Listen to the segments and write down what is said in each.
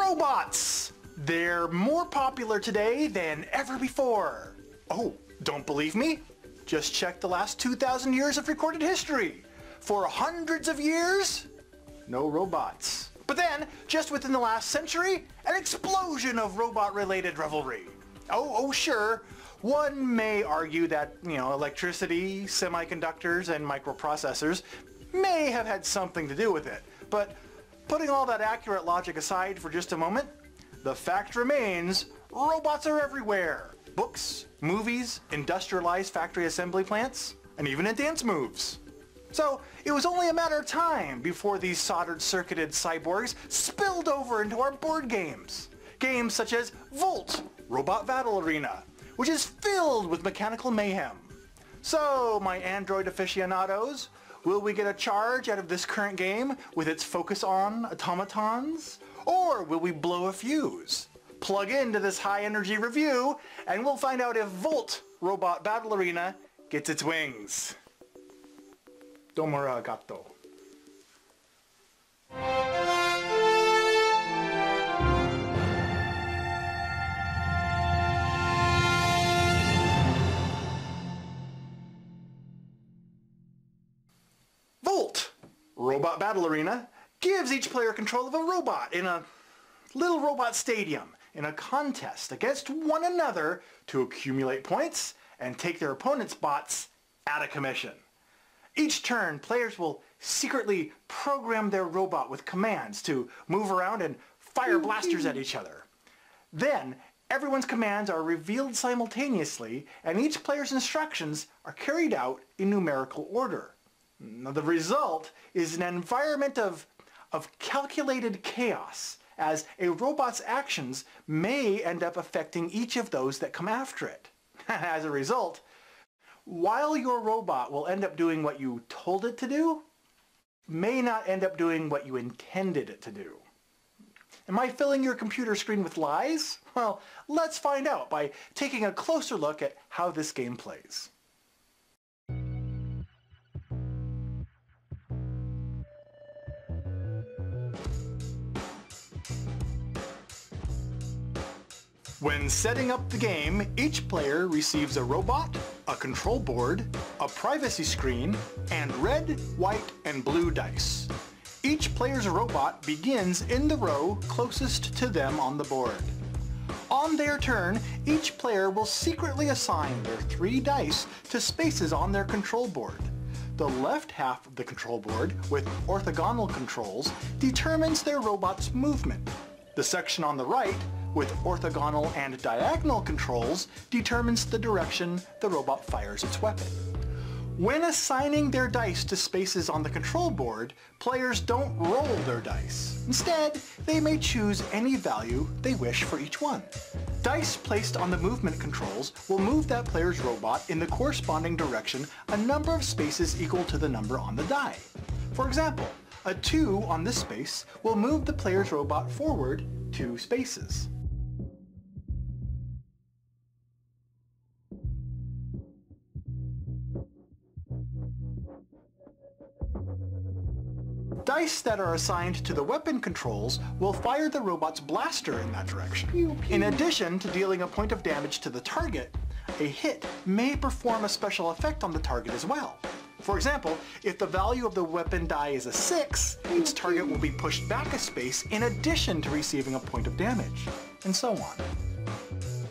Robots! They're more popular today than ever before. Oh, don't believe me? Just check the last 2,000 years of recorded history. For hundreds of years, no robots. But then, just within the last century, an explosion of robot-related revelry. Oh, sure. One may argue that, electricity, semiconductors, and microprocessors may have had something to do with it. But putting all that accurate logic aside for just a moment, the fact remains, robots are everywhere. Books, movies, industrialized factory assembly plants, and even in dance moves. So it was only a matter of time before these soldered circuited cyborgs spilled over into our board games. Games such as Volt, Robot Battle Arena, which is filled with mechanical mayhem. So, my Android aficionados, will we get a charge out of this current game with its focus on automatons? Or will we blow a fuse? Plug into this high-energy review, and we'll find out if Volt Robot Battle Arena gets its wings. Domo arigato. Volt Robot Battle Arena gives each player control of a robot in a little robot stadium in a contest against one another to accumulate points and take their opponent's bots out of commission. Each turn, players will secretly program their robot with commands to move around and fire blasters at each other. Then, everyone's commands are revealed simultaneously, and each player's instructions are carried out in numerical order. Now, the result is an environment of calculated chaos, as a robot's actions may end up affecting each of those that come after it. As a result, while your robot will end up doing what you told it to do, may not end up doing what you intended it to do. Am I filling your computer screen with lies? Well, let's find out by taking a closer look at how this game plays. When setting up the game, each player receives a robot, a control board, a privacy screen, and red, white, and blue dice. Each player's robot begins in the row closest to them on the board. On their turn, each player will secretly assign their 3 dice to spaces on their control board. The left half of the control board, with orthogonal controls, determines their robot's movement. The section on the right, with orthogonal and diagonal controls, determines the direction the robot fires its weapon. When assigning their dice to spaces on the control board, players don't roll their dice. Instead, they may choose any value they wish for each one. Dice placed on the movement controls will move that player's robot in the corresponding direction a number of spaces equal to the number on the die. For example, a 2 on this space will move the player's robot forward 2 spaces. Dice that are assigned to the weapon controls will fire the robot's blaster in that direction. In addition to dealing a point of damage to the target, a hit may perform a special effect on the target as well. For example, if the value of the weapon die is a 6, its target will be pushed back a space in addition to receiving a point of damage, and so on.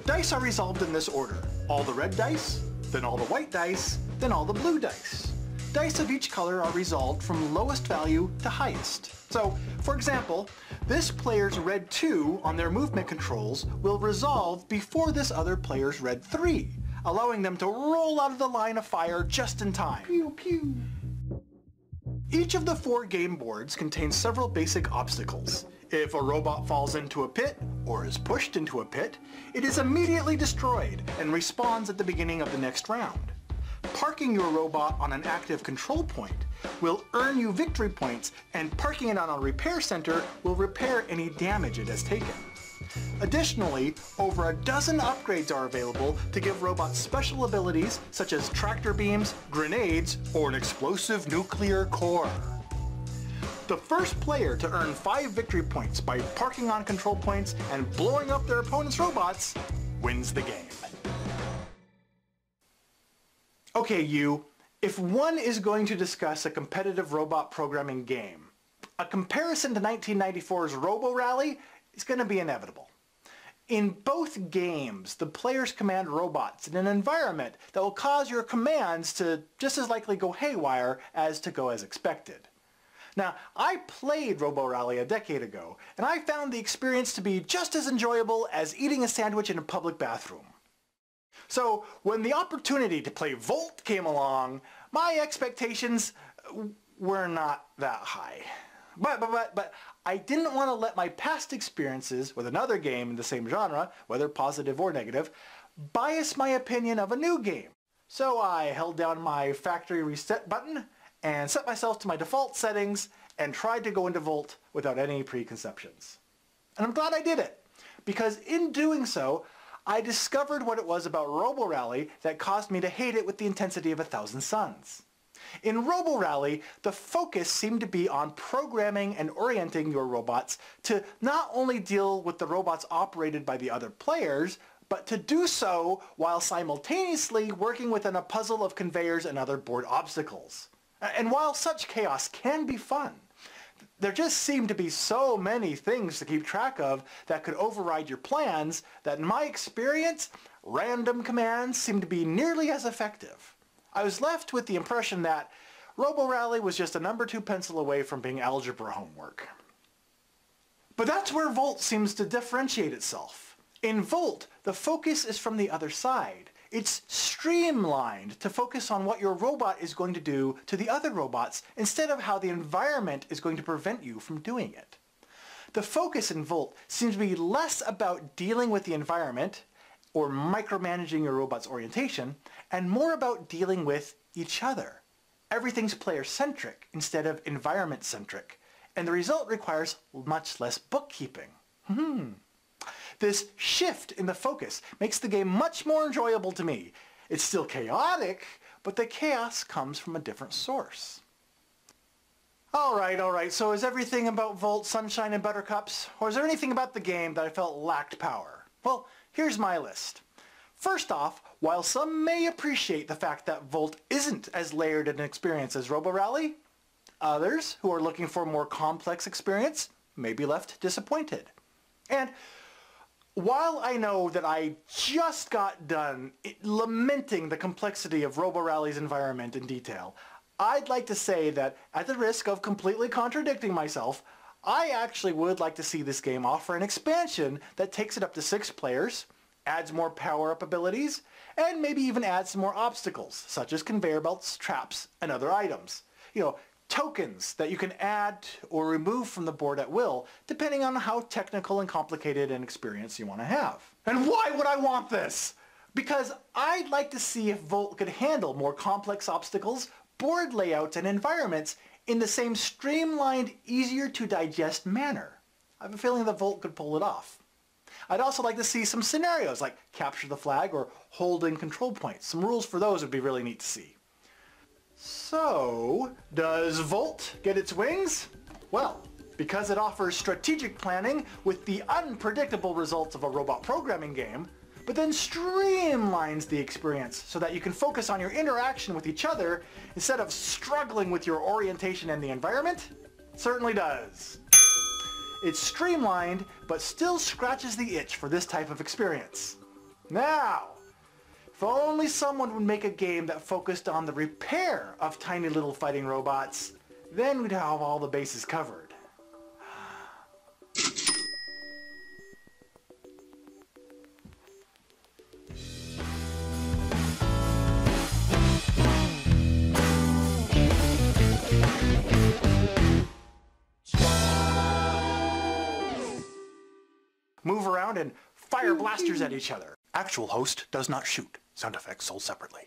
Dice are resolved in this order: all the red dice, then all the white dice, then all the blue dice. Dice of each color are resolved from lowest value to highest. So, for example, this player's red 2 on their movement controls will resolve before this other player's red 3, allowing them to roll out of the line of fire just in time. Pew, pew. Each of the 4 game boards contains several basic obstacles. If a robot falls into a pit, or is pushed into a pit, it is immediately destroyed and respawns at the beginning of the next round. Parking your robot on an active control point will earn you victory points, and parking it on a repair center will repair any damage it has taken. Additionally, over a dozen upgrades are available to give robots special abilities such as tractor beams, grenades, or an explosive nuclear core. The first player to earn 5 victory points by parking on control points and blowing up their opponent's robots wins the game. Okay, if one is going to discuss a competitive robot programming game, a comparison to 1994's Robo Rally is going to be inevitable. In both games, the players command robots in an environment that will cause your commands to just as likely go haywire as to go as expected. Now, I played Robo Rally a decade ago, and I found the experience to be just as enjoyable as eating a sandwich in a public bathroom. So, when the opportunity to play Volt came along, my expectations were not that high. But I didn't want to let my past experiences with another game in the same genre, whether positive or negative, bias my opinion of a new game. So I held down my factory reset button and set myself to my default settings and tried to go into Volt without any preconceptions. And I'm glad I did it, because in doing so, I discovered what it was about Robo Rally that caused me to hate it with the intensity of 1,000 suns. In Robo Rally, the focus seemed to be on programming and orienting your robots to not only deal with the robots operated by the other players, but to do so while simultaneously working within a puzzle of conveyors and other board obstacles. And while such chaos can be fun, there just seemed to be so many things to keep track of that could override your plans that in my experience, random commands seemed to be nearly as effective. I was left with the impression that Robo Rally was just a number 2 pencil away from being algebra homework. But that's where Volt seems to differentiate itself. In Volt, the focus is from the other side. It's streamlined to focus on what your robot is going to do to the other robots instead of how the environment is going to prevent you from doing it. The focus in Volt seems to be less about dealing with the environment or micromanaging your robot's orientation, and more about dealing with each other. Everything's player-centric instead of environment-centric, and the result requires much less bookkeeping. This shift in the focus makes the game much more enjoyable to me. It's still chaotic, but the chaos comes from a different source. Alright, so is everything about Volt sunshine and buttercups? Or is there anything about the game that I felt lacked power? Well, here's my list. First off, while some may appreciate the fact that Volt isn't as layered an experience as Robo Rally, others who are looking for a more complex experience may be left disappointed. And while I know that I just got done lamenting the complexity of Robo Rally's environment in detail, I'd like to say that at the risk of completely contradicting myself, I actually would like to see this game offer an expansion that takes it up to 6 players, adds more power-up abilities, and maybe even adds some more obstacles, such as conveyor belts, traps, and other items. Tokens that you can add or remove from the board at will, depending on how technical and complicated an experience you want to have. And why would I want this? Because I'd like to see if Volt could handle more complex obstacles, board layouts, and environments in the same streamlined, easier to digest manner. I have a feeling that Volt could pull it off. I'd also like to see some scenarios like capture the flag or holding control points. Some rules for those would be really neat to see. So, does Volt get its wings? Well, because it offers strategic planning with the unpredictable results of a robot programming game, but then streamlines the experience so that you can focus on your interaction with each other instead of struggling with your orientation and the environment, it certainly does. It's streamlined, but still scratches the itch for this type of experience. Now, if only someone would make a game that focused on the repair of tiny little fighting robots, then we'd have all the bases covered. Move around and fire blasters at each other. Actual host does not shoot. Sound effects sold separately.